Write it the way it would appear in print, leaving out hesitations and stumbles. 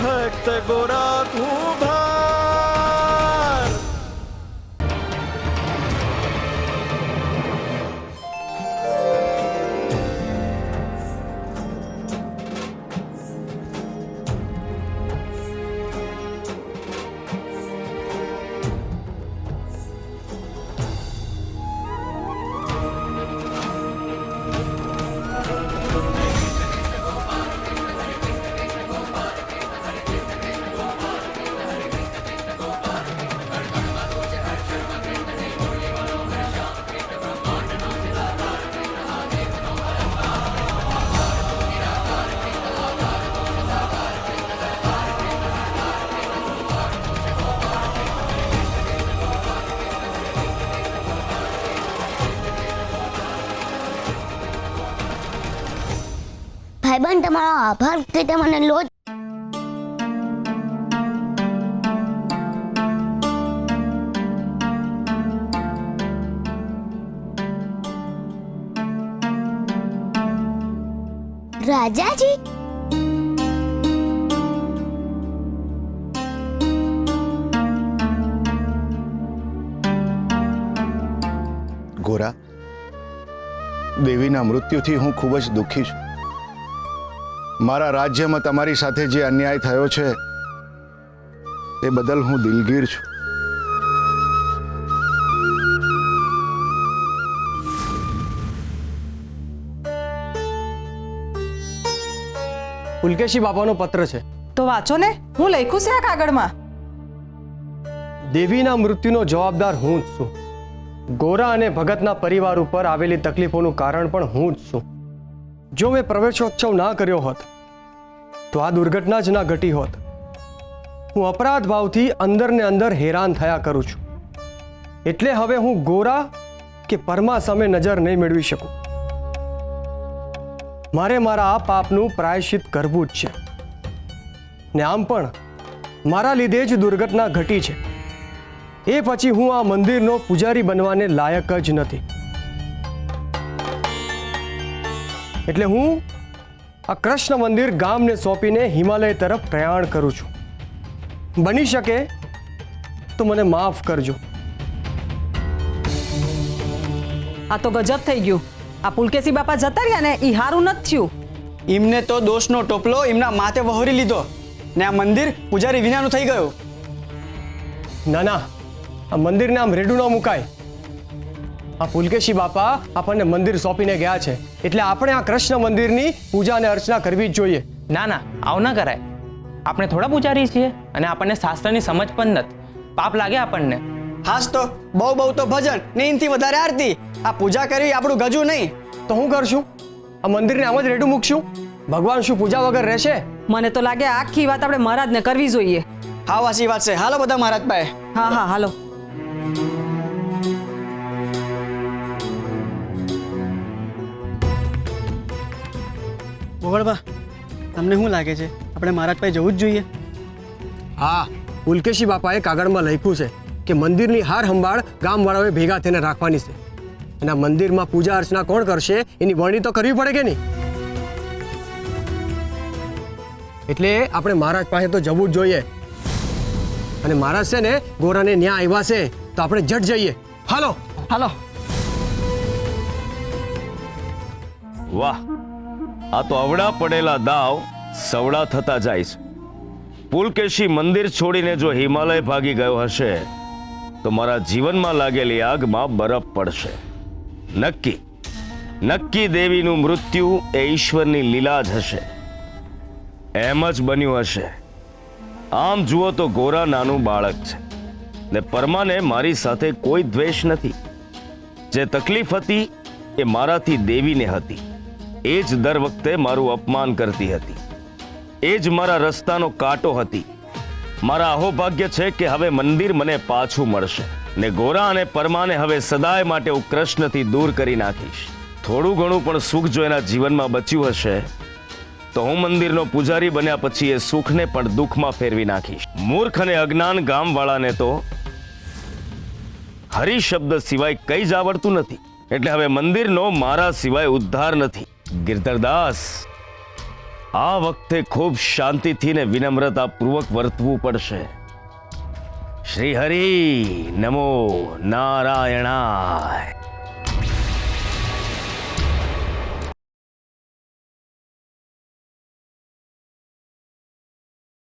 भक्त गोरा कुंभार। ભાઈબંધ તમારો આભાર કે તે મને લોજ રાજાજી ગોરા, દેવીના મૃત્યુથી હું ખૂબ જ દુઃખી છું। મારા રાજ્યમાં તમારી સાથે જે અન્યાય થયો છે તે બદલ હું દિલગીર છું। પુલકેશી બાપાનો પત્ર છે તો વાંચો ને, હું લખ્યું છે આ કાગળમાં। દેવીના મૃત્યુનો જવાબદાર હું જ છું। ગોરા અને ભગતના પરિવાર ઉપર આવેલી તકલીફોનું કારણ પણ હું જ છું। જો મેં પ્રવેશોત્સવ ના કર્યો હોત તો આ દુર્ઘટના જ ના ઘટી હોત। હું અપરાધ ભાવથી અંદર ને અંદર હેરાન થયા કરું છું, એટલે હવે હું ગોરા કે પરમા સામે નજર નહીં મેળવી શકું। મારે મારા આ પાપનું પ્રાયશ્ચિત કરવું જ છે, ને આમ પણ મારા લીધે જ દુર્ઘટના ઘટી છે। એ પછી હું આ મંદિરનો પૂજારી બનવાને લાયક જ નથી, એટલે હું આ કૃષ્ણ મંદિર ગામને સોંપીને હિમાલય તરફ પ્રયાણ કરું છું। બની શકે તો મને માફ કરજો। આ તો ગજબ થઈ ગયું। આ પુલકેશી બાપા જતા રહ્યા ને ઈ હારું નથી થયું। એમને તો દોષનો ટોપલો એમના માથે વહોરી લીધો ને આ મંદિર પૂજારી વિનાનું થઈ ગયું। ના ના, આ મંદિરને આમ રેડું ન મુકાય। આ પુલકેશી બાપા આપણને મંદિર સોંપીને ગયા છે, એટલે આપણે આ કૃષ્ણ મંદિરની પૂજા અને અર્ચના કરવી જ જોઈએ। ના ના, આવું ના કરાય। આપણે થોડા પૂજારી છીએ અને આપણને શાસ્ત્રની સમજ પણ નથી, પાપ લાગે આપણને। હાસ તો બહુ બહુ તો ભજન ને એનથી વધારે આરતી। આ પૂજા કરવી આપણું ગજું નહીં। તો હું કરશું? આ મંદિરને આમ જ રેડું મૂકશું? ભગવાન શું પૂજા વગર રહેશે? મને તો લાગે આખી વાત આપણે મહારાજને કરવી જોઈએ। હા વાસી વાત છે, હાલો બધા મહારાજ પાસે। હા હા હાલો। ગોવળબા, તમને શું લાગે છે આપણે મહારાજ પાસે જવું જ જોઈએ? હા, પુલકેશી બાપાએ કાગળમાં લખ્યું છે કે મંદિરની હાર સંભાળ ગામવાળાઓએ ભેગા થઈને રાખવાની છે, અને આ મંદિરમાં પૂજા અર્ચના કોણ કરશે એની વરણી તો કરવી પડે કે નહીં? એટલે આપણે મહારાજ પાસે તો જવું જ જોઈએ, અને મહારાજ છે ને ગોરાને ન્યા આવ્યા છે તો આપણે જટ જઈએ। હાલો હાલો। વાહ, આ તો અવળા પડેલા દાવ સવડા થતા જાય છે। પુલકેશી મંદિર છોડીને જો હિમાલય ભાગી ગયો હશે તો મારા જીવનમાં લાગેલી આગમાં બરફ પડશે। નક્કી નક્કી દેવીનું મૃત્યુ એ ઈશ્વરની લીલા જ હશે, એમ જ બન્યું હશે। આમ જુઓ તો ગોરા નાનું બાળક છે ને પરમાને મારી સાથે કોઈ દ્વેષ નથી। જે તકલીફ હતી એ મારાથી દેવીને હતી, એ જ દર વખતે મારું અપમાન કરતી હતી, એ જ મારા રસ્તાનો કાંટો હતી। મારા અહોભાગ્ય છે કે હવે મંદિર મને પાછું મળશે ને ગોરા અને પરમાને હવે સદાય માટે હું કૃષ્ણથી દૂર કરી નાખીશ। થોડું ઘણું પણ સુખ જો એના જીવનમાં બચ્યું હશે તો હું મંદિરનો પૂજારી બન્યા પછી એ સુખને પણ દુઃખમાં ફેરવી નાખીશ। મૂર્ખ અને અજ્ઞાન ગામવાળાને તો હરિ શબ્દ સિવાય કંઈ જ આવડતું નથી, એટલે હવે મંદિરનો મારા સિવાય ઉદ્ધાર નથી। ગિરધરદાસ, આ વખતે ખૂબ શાંતિથી ને વિનમ્રતાપૂર્વક વર્તવું પડશે. શ્રી હરિ નમો નારાયણાય.